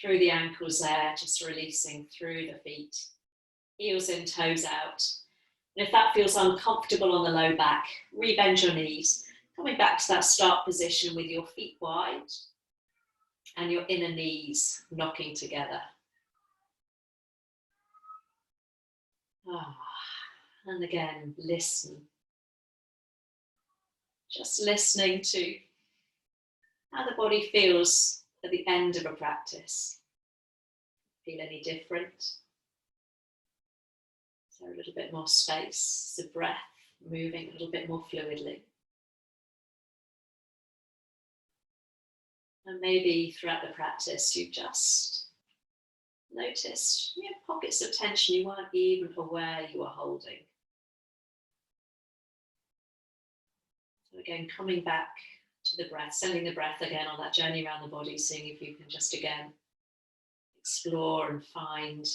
through the ankles there, just releasing through the feet. Heels in, toes out. And if that feels uncomfortable on the low back, rebend your knees, coming back to that start position with your feet wide and your inner knees knocking together. And again, listen. Just listening to how the body feels at the end of a practice. Feel any different? So a little bit more space, the breath moving a little bit more fluidly. And maybe throughout the practice, you just noticed pockets of tension you weren't even aware you were holding. So again, coming back to the breath, sending the breath again on that journey around the body, seeing if you can just again explore and find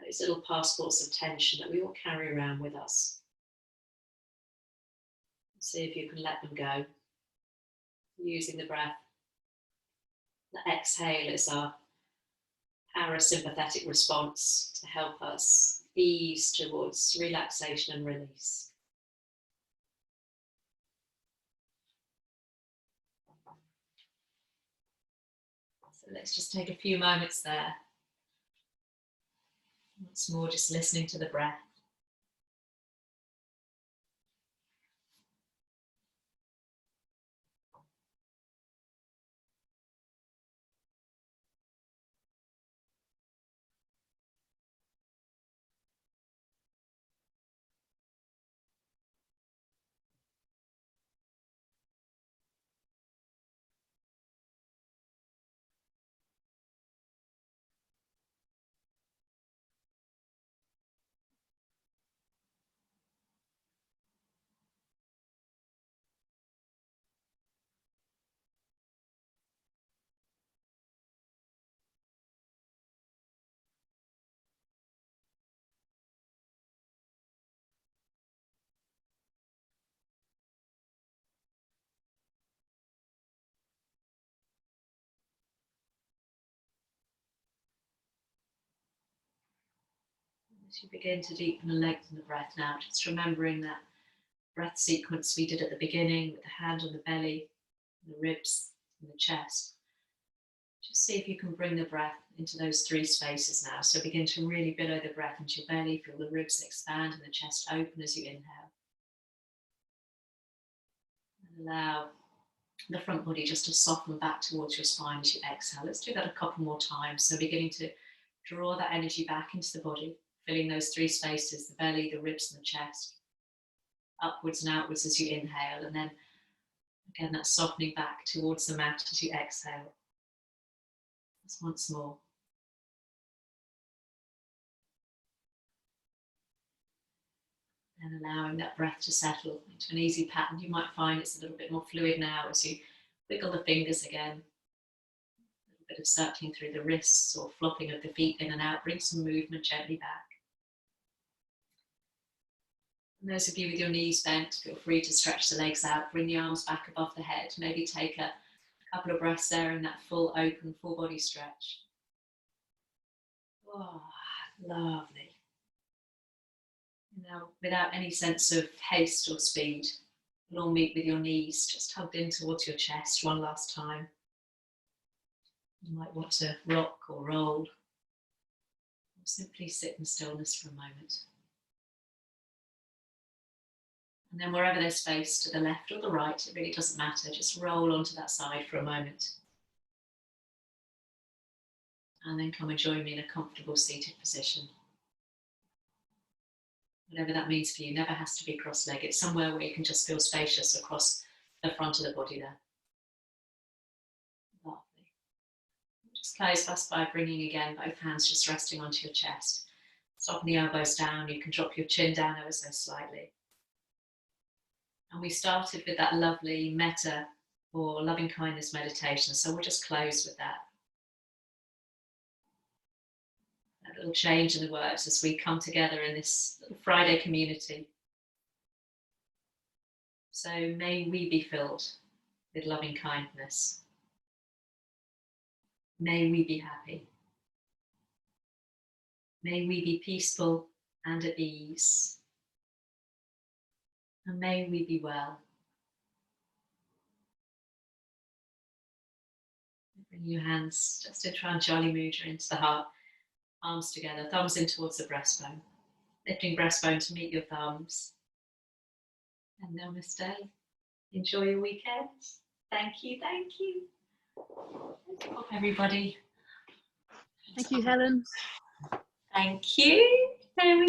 those little passports of tension that we all carry around with us. See if you can let them go. Using the breath. The exhale is our parasympathetic response to help us ease towards relaxation and release. So let's just take a few moments there. Once more, just listening to the breath. As you begin to deepen and lengthen the breath now, just remembering that breath sequence we did at the beginning with the hand on the belly, the ribs, and the chest. Just see if you can bring the breath into those three spaces now. So begin to really billow the breath into your belly, feel the ribs expand and the chest open as you inhale. And allow the front body just to soften back towards your spine as you exhale. Let's do that a couple more times. So beginning to draw that energy back into the body, filling those three spaces, the belly, the ribs and the chest. upwards and outwards as you inhale, and then again that softening back towards the mat as you exhale. Just once more. And allowing that breath to settle into an easy pattern. You might find it's a little bit more fluid now as you wiggle the fingers again. A little bit of circling through the wrists or flopping of the feet in and out. Bring some movement gently back. And those of you with your knees bent, feel free to stretch the legs out. Bring the arms back above the head. Maybe take a couple of breaths there in that full open, full body stretch. Oh, lovely. Now, without any sense of haste or speed, you'll all meet with your knees just hugged in towards your chest one last time. You might want to rock or roll, or simply sit in stillness for a moment. And then wherever there's space, to the left or the right, it really doesn't matter, just roll onto that side for a moment. And then come and join me in a comfortable seated position. Whatever that means for you, never has to be cross-legged. Somewhere where you can just feel spacious across the front of the body there. Lovely. Just close first by bringing again both hands just resting onto your chest. Soften the elbows down. You can drop your chin down ever so slightly. And we started with that lovely metta or loving kindness meditation. So we'll just close with that. A little change in the words as we come together in this Friday community. So may we be filled with loving kindness. May we be happy. May we be peaceful and at ease. And may we be well. Bring your hands just into Anjali Mudra, into the heart. Arms together, thumbs in towards the breastbone. Lifting breastbone to meet your thumbs. And namaste. Enjoy your weekend. Thank you, thank you. Hope everybody. Thank you, Helen. Thank you. There we